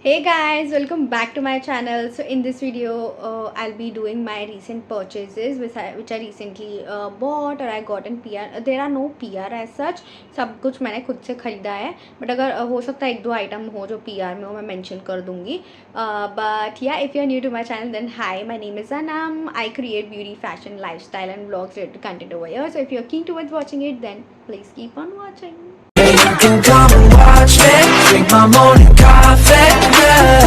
Hey guys, welcome back to my channel. So in this video, I'll be doing my recent purchases which I recently bought or I got in PR. There are no PR as such. सब कुछ मैंने खुद से ख़रीदा है. But अगर हो सकता है एक दो आइटम हो जो PR में हो मैं mention कर दूँगी. But yeah, if you're new to my channel, then hi, my name is Anam. I create beauty, fashion, lifestyle and vlogs related content over here. So if you're keen towards watching it, then please keep on watching. You can come and watch me drink my morning coffee, yeah.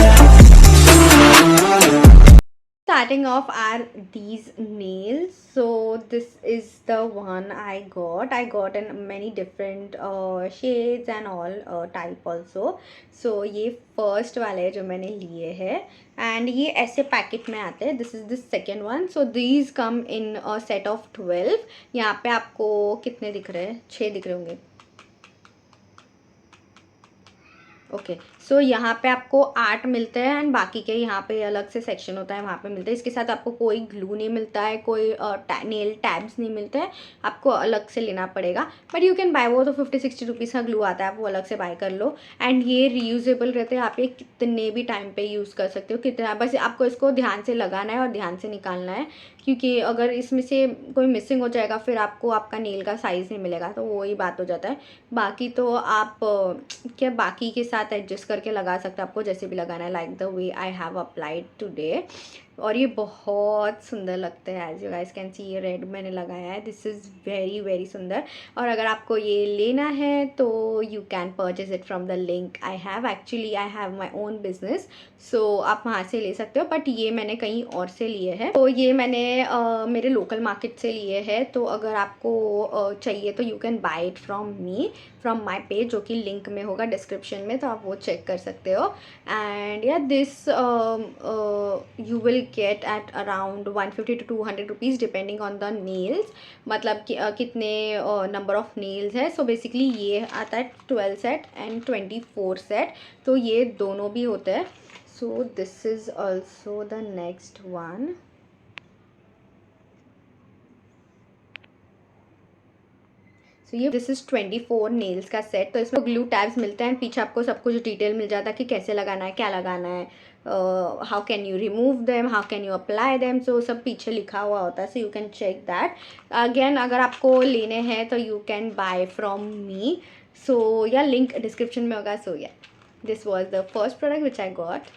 Starting off are these nails. So this is the one I got in many different shades and all type also. So ये first वाले जो मैंने लिए हैं and ये ऐसे packet में आते हैं. This is the second one. So these come in a set of 12. यहाँ पे आपको कितने दिख रहे हैं? 6 दिख रहे होंगे. ओके सो यहाँ पे आपको 8 मिलते हैं एंड बाकी के यहाँ पे अलग से सेक्शन होता है, वहाँ पे मिलते हैं. इसके साथ आपको कोई ग्लू नहीं मिलता है, कोई नेल टैब्स नहीं मिलते हैं, आपको अलग से लेना पड़ेगा. बट यू कैन बाय, वो तो 50-60 रुपीज़ का ग्लू आता है, आप वो अलग से बाय कर लो. एंड ये रीयूजेबल रहते हैं, आप ये कितने भी टाइम पे यूज़ कर सकते हो, कितना बस आपको इसको ध्यान से लगाना है और ध्यान से निकालना है, क्योंकि अगर इसमें से कोई मिसिंग हो जाएगा फिर आपको आपका नेल का साइज़ नहीं मिलेगा, तो वही बात हो जाता है. बाकी तो आप क्या बाकी के साथ एडजस्ट करके लगा सकते हो, आपको जैसे भी लगाना है, like the way I have applied today. और ये बहुत सुंदर लगते हैं. As you guys can see, ये रेड मैंने लगाया है. दिस इज़ वेरी वेरी सुंदर. और अगर आपको ये लेना है तो you can purchase it from the link I have. Actually I have my own business, so आप वहाँ से ले सकते हो. बट ये मैंने कहीं और से लिए हैं, तो ये मैंने मेरे लोकल मार्केट से लिए हैं. तो अगर आपको चाहिए तो you can bye it from me, from my page, जो कि लिंक में होगा डिस्क्रिप्शन में, तो आप वो चेक कर सकते हो. एंड या this you will get at around 150 to 200 rupees depending on the nails, मतलब कि कितने नंबर ऑफ नेल्स है. सो बेसिकली ये आता है 12 सेट एंड 24 सेट, तो ये दोनों भी होते हैं. सो this is also the next one. तो ये दिस इज़ 24 नेल्स का सेट. तो इसमें ग्लू टैब्स मिलते हैं, पीछे आपको सब कुछ डिटेल मिल जाता है कि कैसे लगाना है, क्या लगाना है, how can you remove them, how can you apply them. So सब पीछे लिखा हुआ होता है, so you can check that. Again अगर आपको लेने हैं तो you can buy from me. So या लिंक डिस्क्रिप्शन में होगा. So yeah this was the first product which I got.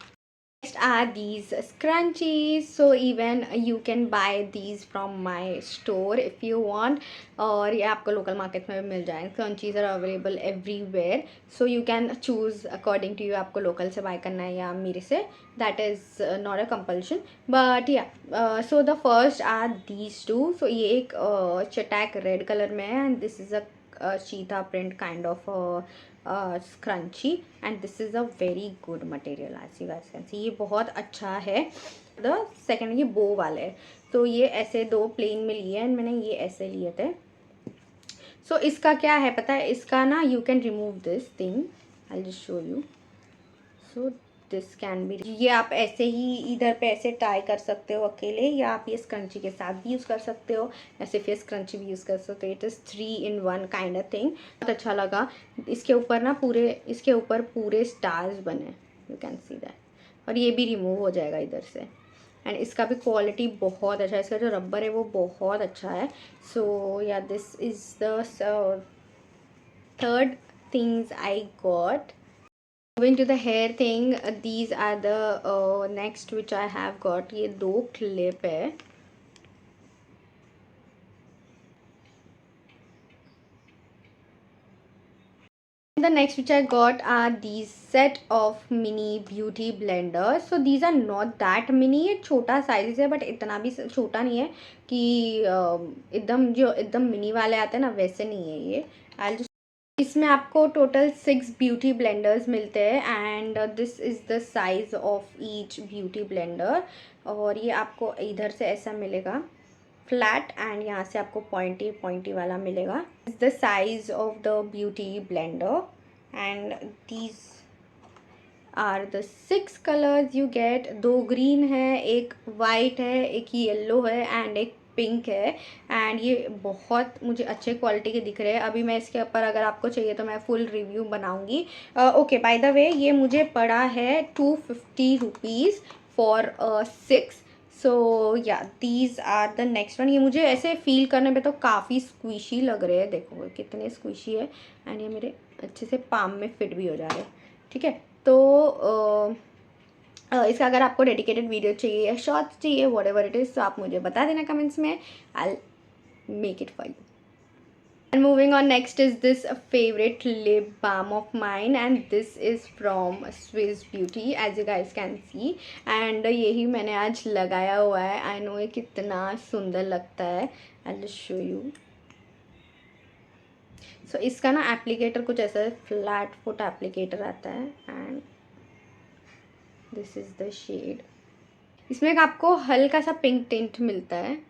Next are these scrunchies. So even you can buy these from my store if you want, और ये आपको local market में भी मिल जाएंगे. Scrunchies are available everywhere, so you can choose according to you, आपको local से buy करना है या मेरे से. That is not a compulsion. But yeah so the first are these two. So ये एक चटैक रेड कलर में है एंड दिस इज़ अ चीता print kind of scrunchy and this is a very good material as you guys can see. ये बहुत अच्छा है. the second ये बो वाले है, तो ये ऐसे दो प्लेन में लिए हैं, मैंने ये ऐसे लिए थे. सो इसका क्या है पता है, इसका ना you can remove this thing, I just show you. So this can be, ये आप ऐसे ही इधर पे ऐसे टाई कर सकते हो अकेले, या आप ये स्क्रंची के साथ भी यूज़ कर सकते हो, या सिर्फ ये स्क्रंची भी यूज़ कर सकते हो. It is 3 in 1 kind of thing. बहुत अच्छा लगा. इसके ऊपर ना इसके ऊपर पूरे स्टार्स बने, यू कैन सी दैट. और ये भी रिमूव हो जाएगा इधर से. एंड इसका भी क्वालिटी बहुत अच्छा है, इसका जो रबर है वो बहुत अच्छा है. So yeah this is the third things I got. Moving to the hair thing, these are the next which I have got. ये दो clip है. The next which I got are these set of mini beauty blenders. So these are not that mini, ये छोटा size है but इतना भी छोटा नहीं है कि एकदम जो एकदम मिनी वाले आते हैं ना वैसे नहीं है ये. I'll just, इसमें आपको टोटल 6 ब्यूटी ब्लेंडर्स मिलते हैं and this is the size of each beauty blender. और ये आपको इधर से ऐसा मिलेगा फ्लैट एंड यहाँ से आपको पॉइंटी पॉइंटी वाला मिलेगा. Is the size of the beauty blender and these are the 6 colours you get. 2 green है, एक वाइट है, एक येलो है एंड एक पिंक है एंड ये बहुत मुझे अच्छे क्वालिटी के दिख रहे हैं। अभी मैं इसके ऊपर अगर आपको चाहिए तो मैं फुल रिव्यू बनाऊंगी। ओके, बाय द वे ये मुझे पड़ा है 250 रुपीज़ फॉर 6। सो या these are the next one. ये मुझे ऐसे फील करने पे तो काफ़ी स्क्विशी लग रहे हैं, देखो कितने स्क्विशी है एंड ये मेरे अच्छे से पाम में फिट भी हो जा रहे हैं। ठीक है, तो इसका अगर आपको डेडिकेटेड वीडियो चाहिए या शॉर्ट्स चाहिए, वॉट एवर इट इज़, तो आप मुझे बता देना कमेंट्स में, I make it for you. And moving on, next is this favorite lip balm of mine and this is from Swiss Beauty, as you guys can see. And यही मैंने आज लगाया हुआ है। I know ये कितना सुंदर लगता है। I'll just show you. So इसका ना एप्लीकेटर कुछ ऐसा फ्लैट फुट एप्लीकेटर आता है and this is the shade. इसमें एक आपको हल्का सा पिंक टिंट मिलता है।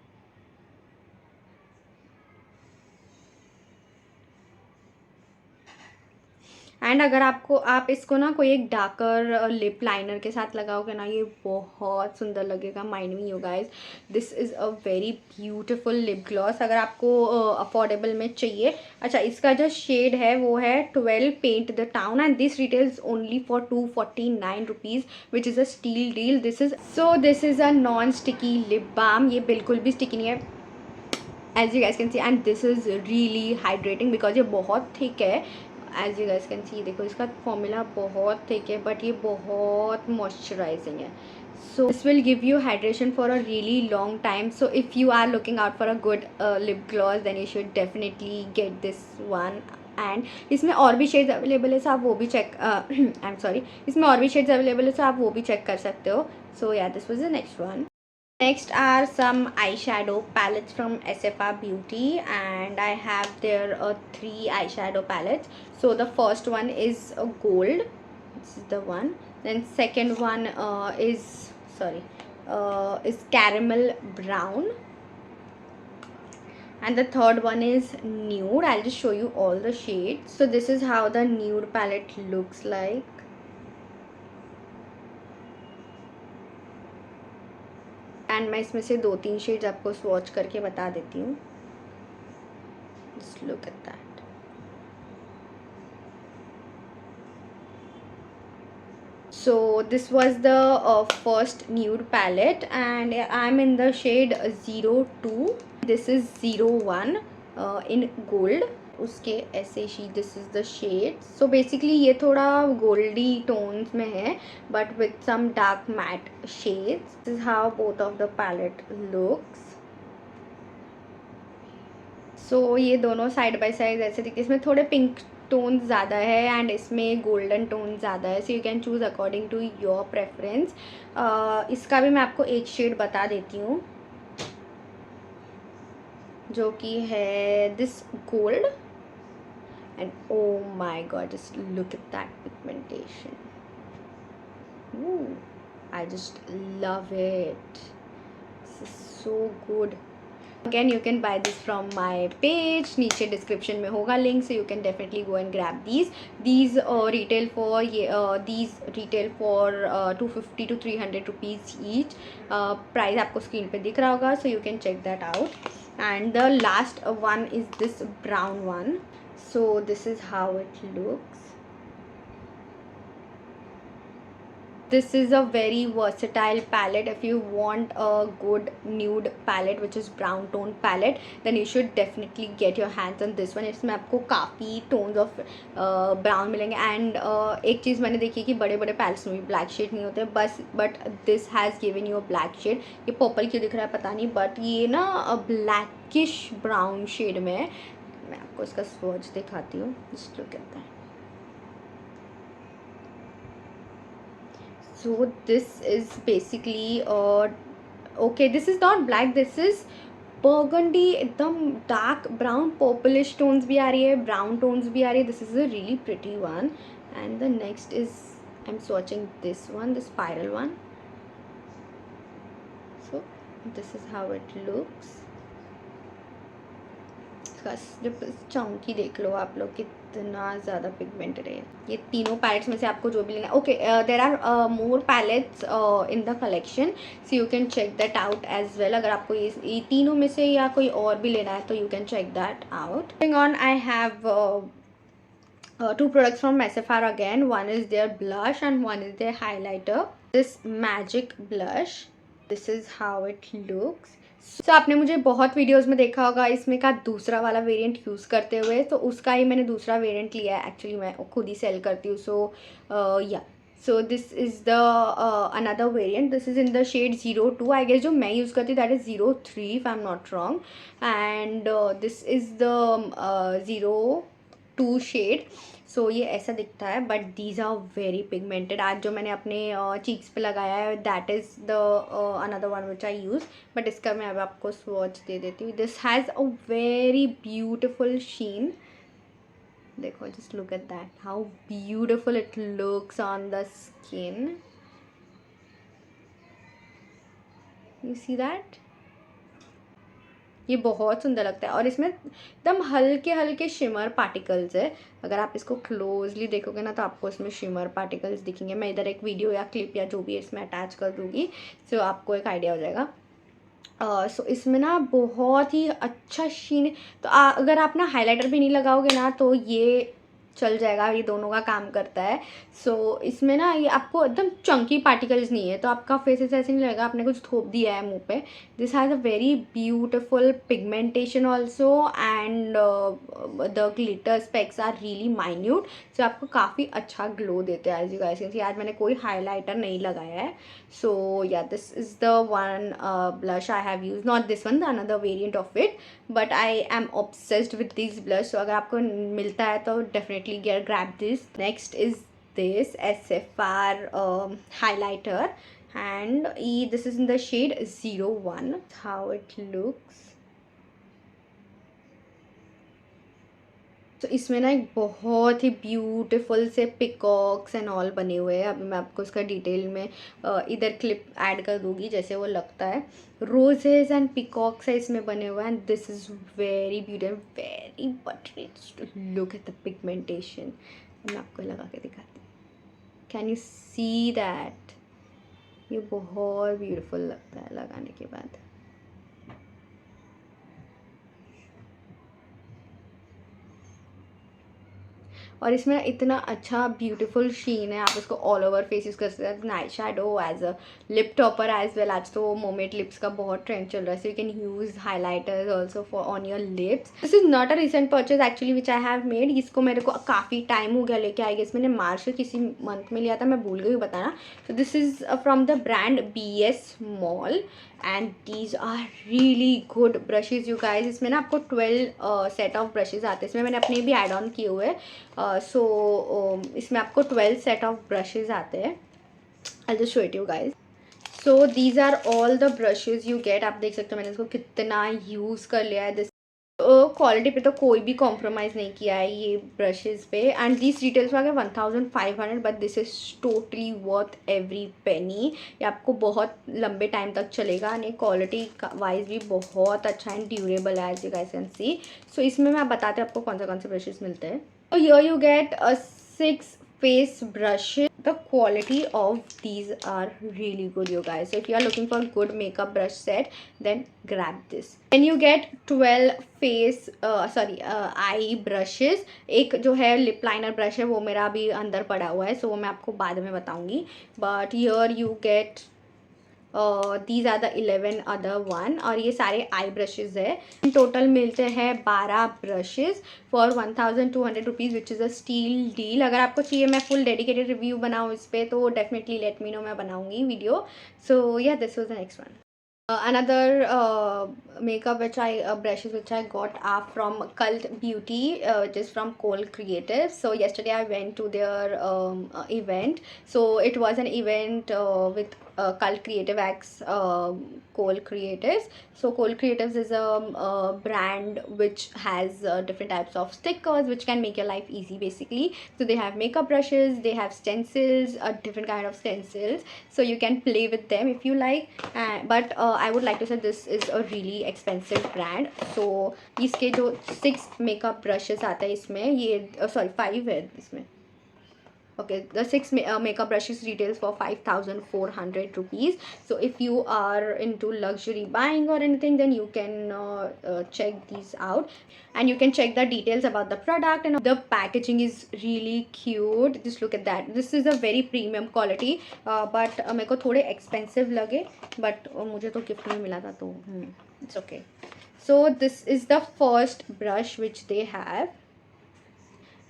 एंड अगर आप इसको ना कोई एक डार्कर लिप लाइनर के साथ लगाओगे ना, ये बहुत सुंदर लगेगा। Mind me you guys, this is a very beautiful lip gloss अगर आपको अफोर्डेबल में चाहिए। अच्छा, इसका जो शेड है वो है 12 paint the town and this retails only for 249 rupees which is a steal deal. This is a non sticky lip balm. ये बिल्कुल भी स्टिकी नहीं है, as you guys can see, and this is really hydrating because ये बहुत thick है। As you guys can see, देखो इसका फॉर्मूला बहुत थिक है बट ये बहुत मॉइस्चराइजिंग है। So this will give you hydration for a really long time. So if you are looking out for a good lip gloss then you should definitely get this one. And इसमें और भी shades available है, सो आप वो भी check I am sorry, इसमें और भी शेड्स अवेलेबल है, सो आप वो भी चेक कर सकते हो। सो yeah this was the next one. Next are some eyeshadow palettes from SFR Beauty and I have their 3 eyeshadow palettes. So the first one is gold, this is the one. Then second one is caramel brown, and the third one is nude. I'll just show you all the shades. So this is how the nude palette looks like. And मैं इसमें से 2-3 shades आपको swatch करके बता देती हूँ। Just look at that. So this was the first nude palette and I am in the shade 02। This is 01 in gold. उसके ऐसे ही this is the shade. So basically ये थोड़ा गोल्डी टोन्स में है but with some dark matte shades. This is how both of the palette looks. So ये दोनों side by side ऐसे दिखते, इसमें थोड़े पिंक टोन ज़्यादा है एंड इसमें गोल्डन टोन ज़्यादा है। So you can choose according to your preference. इसका भी मैं आपको एक शेड बता देती हूँ जो कि है this gold. And oh my god, just look at that pigmentation. Ooh, I just love it. This is so good. Again, you can buy this from my page. नीचे description में होगा link, so you can definitely go and grab these. These retail for 250 to 300 rupees each. Price आपको screen पे दिख रहा होगा, so you can check that out. And the last one is this brown one. So this is how it looks. This is a very versatile palette. If you want a good nude palette which is brown tone palette then you should definitely get your hands on this one. इसमें आपको काफ़ी tones of brown मिलेंगे and एक चीज़ मैंने देखी कि बड़े बड़े पैलेट्स में भी ब्लैक शेड नहीं होते बस, but this has given you a black shade. ये पर्पल क्यों दिख रहा है पता नहीं बट ये ना ब्लैकिश ब्राउन शेड में है। मैं आपको इसका स्वॉच दिखाती हूँ, just look at that. So this is basically okay, this is not black, this is burgundy, एकदम डार्क ब्राउन, पर्पलिश टोन्स भी आ रही है, ब्राउन टोन्स भी आ रही है। This is a really pretty one and the next is I am स्वॉचिंग this one, the spiral one. So this is how it looks. चौंकी देख लो आप लोग, इतना ज़्यादा पिगमेंटेड है ये तीनों पैलेट्स में से आपको जो भी लेना है. Okay, there are more palettes in the collection, so you can check that out as well. अगर आपको ये तीनों में से या कोई और भी लेना है तो you can check that out. Moving on, I have two products from SFR again. One is their blush and one is their highlighter. This magic blush, this is how it looks. So आपने मुझे बहुत videos में देखा होगा इसमें का दूसरा वाला वेरिएंट यूज़ करते हुए, तो उसका ही मैंने दूसरा वेरिएंट लिया है. एक्चुअली मैं खुद ही सेल करती हूँ. So yeah, so this is the other variant. This is in the shade 02. I guess जो मैं यूज़ करती हूँ that is 03 if I am not wrong. And this is the 02 shade. So ये ऐसा दिखता है, but these are very pigmented. आज जो मैंने अपने चीक्स पे लगाया है that is the other one which I use. But इसका मैं अब आपको स्वॉच दे देती हूँ. This has a very beautiful sheen. देखो, just look at that, how beautiful it looks on the skin. You see that, ये बहुत सुंदर लगता है. और इसमें एकदम हल्के हल्के शिमर पार्टिकल्स है. अगर आप इसको क्लोजली देखोगे ना तो आपको इसमें शिमर पार्टिकल्स दिखेंगे. मैं इधर एक वीडियो या क्लिप या जो भी है इसमें अटैच कर दूँगी, सो आपको एक आइडिया हो जाएगा. सो इसमें ना बहुत ही अच्छा शीन. तो अगर आप ना हाइलाइटर भी नहीं लगाओगे ना तो ये चल जाएगा. ये दोनों का काम करता है. सो इसमें ना ये आपको एकदम चंकी पार्टिकल्स नहीं है, तो आपका फेस ऐसे नहीं लगेगा आपने कुछ थोप दिया है मुंह पे. This has a very beautiful pigmentation also, and the glitter specks are really minute. So आपको काफ़ी अच्छा ग्लो देते हैं. As you guys can see, आज मैंने कोई हाईलाइटर नहीं लगाया है. So yeah, this is the one blush I have use, not this one, the other variant of it. But I am obsessed with this blush. So अगर आपको मिलता है तो definitely grab this. Next is this SFR highlighter, and this is in the shade 01. How it looks. तो इसमें ना एक बहुत ही ब्यूटीफुल से पिकॉक्स एंड ऑल बने हुए हैं. अभी मैं आपको इसका डिटेल में इधर क्लिप ऐड कर दूँगी जैसे वो लगता है. रोजेज एंड पिकॉक्स है इसमें बने हुए हैं. And this is very beautiful, very buttery. Look at the pigmentation. मैं आपको लगा के दिखाती हूँ. Can you see that? ये बहुत ब्यूटीफुल लगता है लगाने के बाद. और इसमें इतना अच्छा ब्यूटीफुल शीन है. आप इसको ऑल ओवर फेस यूज़ कर सकते हैं, night shadow, as a lip topper as well. आज तो मोमेड लिप्स का बहुत ट्रेंड चल रहा है, so you can use highlighters also for on your lips. This is not a recent purchase actually which I have made. इसको मेरे को काफ़ी टाइम हो गया लेके आई गेस. मैंने मार्च के किसी मंथ में लिया था, मैं भूल गई बताना. So this is from the brand BS Mall, and these are really good brushes you guys. इसमें ना आपको 12 सेट ऑफ ब्रशेज़ आते हैं. इसमें मैंने अपने भी एड ऑन किए हुए हैं. सो इसमें आपको 12 सेट ऑफ ब्रशेज़ आते हैं. I just show it you guys. So these are all the brushes you get. आप देख सकते हो मैंने इसको कितना यूज़ कर लिया है. दिस क्वालिटी पे तो कोई भी कॉम्प्रोमाइज़ नहीं किया है ये ब्रशेज़ पे. एंड दीज डिटेल्स आ गए 1500, but this is totally worth every penny. ये आपको बहुत लंबे टाइम तक चलेगा. एंड क्वालिटी वाइज भी बहुत अच्छा एंड ड्यूरेबल है, as you guys can see. So इसमें मैं बताते हैं आपको कौन से ब्रशेज़ मिलते हैं. So here you get a 6 face brushes. The quality of these are really good you guys. So if you are looking for good makeup brush set, then grab this. Then you get 12 face eye brushes. एक जो है lip liner brush है वो मेरा अभी अंदर पड़ा हुआ है, so वो मैं आपको बाद में बताऊंगी. But here you get these are the 11 other one. और ये सारे आई ब्रशेज़ है. टोटल मिलते हैं 12 brushes for 1200 rupees, which is a steal deal. अगर आपको चाहिए मैं फुल डेडिकेटेड रिव्यू बनाऊँ इस पर तो डेफिनेटली लेट मी नो, मैं बनाऊँगी video. So yeah, this was the next one. Another makeup brushes which I got are from Cult Beauty, which is from Cole Creative. So yesterday I went to their event. So it was an event with Cult Creative X Cole Creatives. So Cole Creatives is a brand which has different types of stickers which can make your life easy basically. So they have makeup brushes, they have stencils, different kind of stencils, so you can play with them if you like. But I would like to say this is a really expensive brand. So इसके जो 6 makeup brushes आते हैं इसमें, ये sorry 5 है इसमें. Okay, the 6 makeup brushes retails for 5,400 rupees. So if you are into luxury buying or anything, then you can check these out, and you can check the details about the product. And the packaging is really cute. Just look at that. This is a very premium quality, but मेरे को थोड़े expensive लगे, but मुझे तो gift में मिला था तो it's okay. So this is the first brush which they have.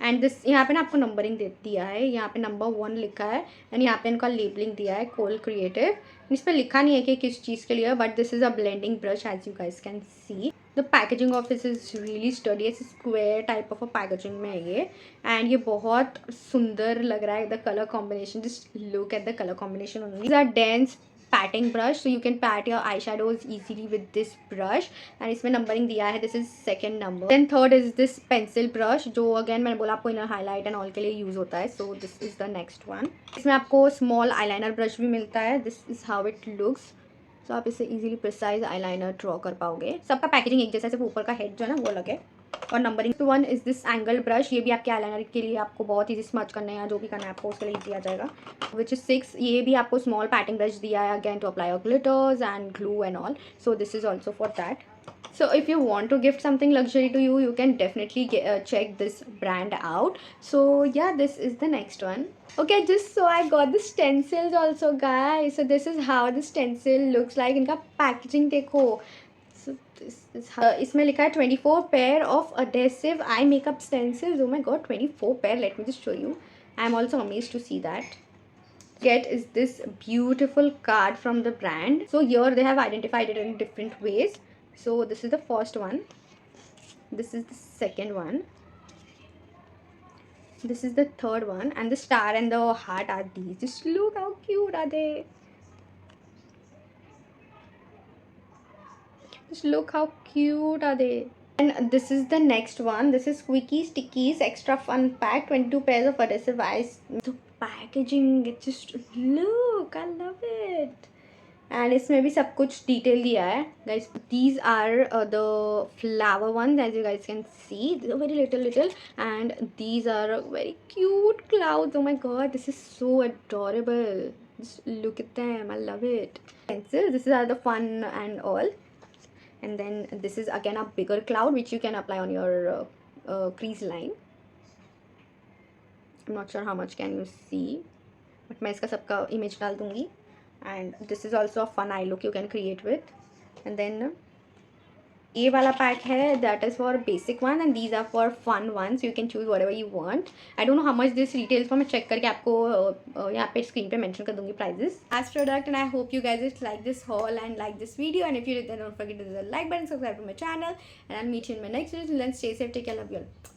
And this यहाँ पे ना आपको नंबरिंग दे दिया है, यहाँ पे नंबर 1 लिखा है, एंड यहाँ पे इनका लेबलिंग दिया है कोल क्रिएटिव. इस पर लिखा नहीं है कि किस चीज़ के लिए है, but this is a blending brush as you guys can see. The packaging of this is really sturdy. ऐसे square type of a packaging में है ये, एंड ये बहुत सुंदर लग रहा है. The colour combination, just look at the colour combination only. These are dense patting brush, so you can pat your eyeshadows easily with this brush. and इसमें नंबरिंग दिया है, this is second number. then third is this pencil brush, जो again मैंने बोला आपको inner highlight and all के लिए use होता है. so this is the next one. इसमें आपको स्मॉल आईलाइनर ब्रश भी मिलता है. this is how it looks. so आप इससे इजीली प्रिसाइज आईलाइनर ड्रॉ कर पाओगे. सबका पैकेजिंग एक जैसा, सिर्फ ऊपर का हेड जो है ना वो अलग है. और numbering 1 is this angle brush. ये भी आपके आईलाइनर के लिए आपको बहुत ईजी स्मच करना है या जो भी करना है आपको उसके लिए ईजी आ जाएगा. Which is 6. ये भी आपको स्मॉल पैटिंग ब्रश दिया है again to apply your glitters and glue and all. So this is also for that. So if you want to gift something luxury to you, you can definitely check this brand out. So yeah, this is the next one. Okay, just so I got the stencils also, guys. So this is how the stencil looks like. इनका packaging देखो. So this is how, इसमें लिखा है 24 pair of adhesive eye makeup stencils. Oh my god, 24 pair. Let me just show you. I am also amazed to see that. Get is this beautiful card from the brand. So here they have identified it in different ways. So this is the first one. This is the second one. This is the third one, and the star and the heart are these. Just look how cute are they. Just look how cute are they. And this is the next one. This is Squeaky Stickies Extra Fun Pack. 22 pairs of adhesive eyes. The packaging, it just look, I love it. And इसमें भी सब कुछ detail दिया है guys. These are the flower one as you guys can see, very little and these are very cute clouds. Oh my god, this is so adorable. Just look at them, I love it. Pencil, this is are the fun and all. and then this is again a bigger cloud which you can apply on your crease line. I'm not sure how much can you see, but मैं इसका सबका image डाल दूँगी. and this is also a fun eye look you can create with. and then ये वाला pack है, that is for basic one and these are for fun ones. you can choose whatever you want. I don't know how much this retails for. मैं check करके आपको यहाँ पे screen पे mention कर दूँगी prices. Last product, and I hope you guys like this haul and like this video, and if you did then don't forget to hit the like button, subscribe to my channel, and I'll meet you in my next video. Till then, stay safe, take care, love you all.